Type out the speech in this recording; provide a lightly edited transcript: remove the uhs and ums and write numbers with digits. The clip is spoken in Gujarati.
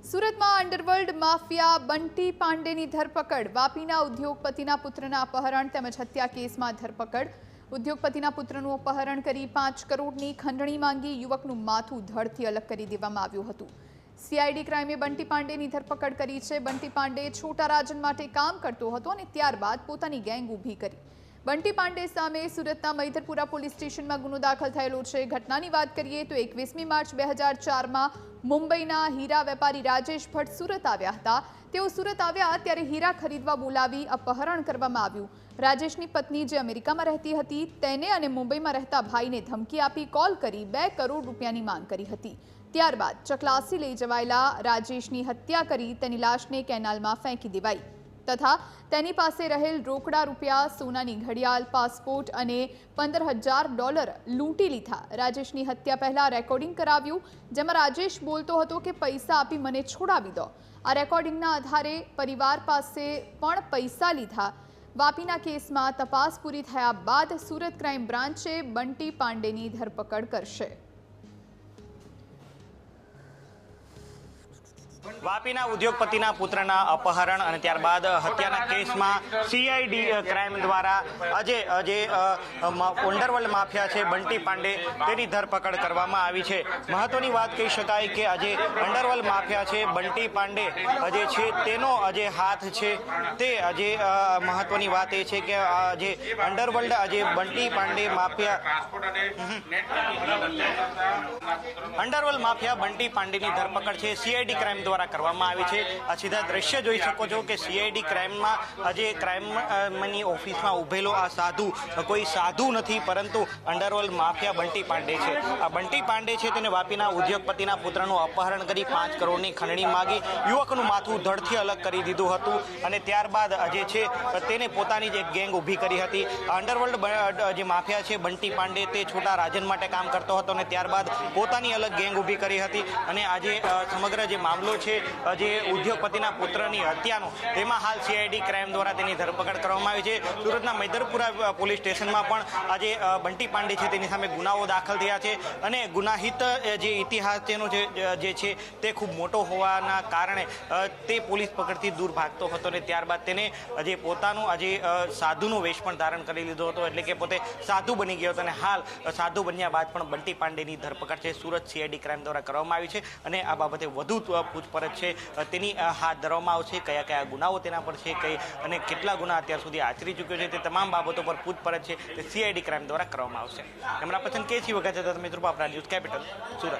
સુરતમાં અંડરવર્લ્ડ માફિયા બંટી પાંડેની ધરપકડ। વાપીના ઉદ્યોગપતિના પુત્રના અપહરણ તેમજ હત્યા કેસમાં ધરપકડ। ઉદ્યોગપતિના પુત્રનું અપહરણ કરી 5 કરોડની ખંડણી માંગી યુવકનું માથું ધડથી અલગ કરી દેવામાં આવ્યું હતું। સીઆઈડી ક્રાઇમે બંટી પાંડેની ધરપકડ કરી છે। બંટી પાંડે છોટા રાજન માટે કામ કરતો હતો અને ત્યારબાદ પોતાની ગેંગ ઊભી કરી। બંટી પાંડે સામે સુરતના મૈધરપુરા પોલીસ સ્ટેશનમાં ગુનો દાખલ થયેલો છે। ઘટનાની વાત કરીએ તો 21મી માર્ચ 2004માં મુંબઈના હીરા વેપારી રાજેશ ભટ્ટ સુરત આવ્યા હતા। તેઓ સુરત આવ્યા ત્યારે હીરા ખરીદવા બોલાવી અપહરણ કરવામાં આવ્યું। રાજેશની પત્ની જે અમેરિકામાં રહેતી હતી તેને અને મુંબઈમાં રહેતા ભાઈને ધમકી આપી કોલ કરી 2 કરોડ રૂપિયાની માંગ કરી હતી। ત્યારબાદ ચકલાસી લઈ જવાયેલા રાજેશની હત્યા કરી તેની લાશને કેનાલમાં ફેંકી દેવાઈ તથા તેની પાસે રહેલ રોકડા રૂપિયા, સોનાની ઘડિયાળ, પાસપોર્ટ અને $15,000 લૂંટી લીધા। રાજેશની હત્યા પહેલા રેકોર્ડિંગ કરાવ્યું જેમાં રાજેશ બોલતો હતો કે પૈસા આપી મને છોડાવી દો। આ રેકોર્ડિંગના આધારે પરિવાર પાસે પણ પૈસા લીધા। વાપીના કેસમાં તપાસ પૂરી થયા બાદ સુરત ક્રાઇમ બ્રાન્ચે બંટી પાંડેની ધરપકડ કરશે। વાપીના ઉદ્યોગપતિના પુત્રના અપહરણ અને ત્યારબાદ હત્યાના કેસમાં સીઆઈડી ક્રાઇમ દ્વારા આજે અંડરવર્લ્ડ માફિયા છે બંટી પાંડે તેની ધરપકડ કરવામાં આવી છે। મહત્વની વાત કહી શકાય કે આજે અંડરવર્લ્ડ માફિયા છે બંટી પાંડે જે છે તેનો આજે હાથ છે તે આજે મહત્વની વાત એ છે કે આજે અંડરવર્લ્ડ આજે Bunty Pandey mafia underworld mafia Bunty પાંડેની ધરપકડ છે સીઆઈડી ક્રાઇમ દ્વારા કરવામાં આવી છે। આ સીધા દ્રશ્ય જોઈ શકો છો કે સીઆઈડી ક્રાઇમમાં આજે ક્રાઇમની ઓફિસમાં ઉભેલો આ સાધુ કોઈ સાધુ નથી પરંતુ અંડરવર્લ્ડ માફિયા બંટી પાંડે છે। આ બંટી પાંડે છે તેને વાપીના ઉદ્યોગપતિના પુત્રનું અપહરણ કરી 5 કરોડની ખંડણી માગી યુવકનું માથું ધડથી અલગ કરી દીધું હતું અને ત્યારબાદ જે છે તેને પોતાની જ એક ગેંગ ઊભી કરી હતી। અંડરવર્લ્ડ જે માફિયા છે બંટી પાંડે તે છોટા રાજન માટે કામ કરતો હતો અને ત્યારબાદ પોતાની અલગ ગેંગ ઊભી કરી હતી અને આજે સમગ્ર જે મામલો છે જે ઉદ્યોગપતિના પુત્રની હત્યાનો તેમાં હાલ સીઆઈડી ક્રાઇમ દ્વારા તેની ધરપકડ કરવામાં આવી છે। સુરતના મૈધરપુરા પોલીસ સ્ટેશનમાં પણ આજે બંટી પાંડે છે તેની સામે ગુનાઓ દાખલ થયા છે અને ગુનાહિત જે ઇતિહાસ તેનો જે છે તે ખૂબ મોટો હોવાના કારણે તે પોલીસ પકડથી દૂર ભાગતો હતો અને ત્યારબાદ તેને જે પોતાનું આજે સાધુનો વેશ પણ ધારણ કરી લીધો હતો એટલે કે પોતે સાધુ બની ગયો હતો અને હાલ સાધુ બન્યા બાદ પણ બંટી પાંડેની ધરપકડ છે સુરત સીઆઈડી ક્રાઇમ દ્વારા કરવામાં આવી છે અને આ બાબતે વધુ પૂછપરછ છે તેની હાથ ધરવામાં આવશે। કયા કયા ગુનાઓ તેના પર છે કઈ અને કેટલા ગુના અત્યાર સુધી આચરી ચૂક્યો છે તે તમામ બાબતો પર પૂછપરછ છે તે સીઆઈડી ક્રાઇમ દ્વારા કરવામાં આવશે। કેમેરા પર્સન કે સી વગર મિત્રો આપણા ન્યૂઝ કેપિટલ સુરત।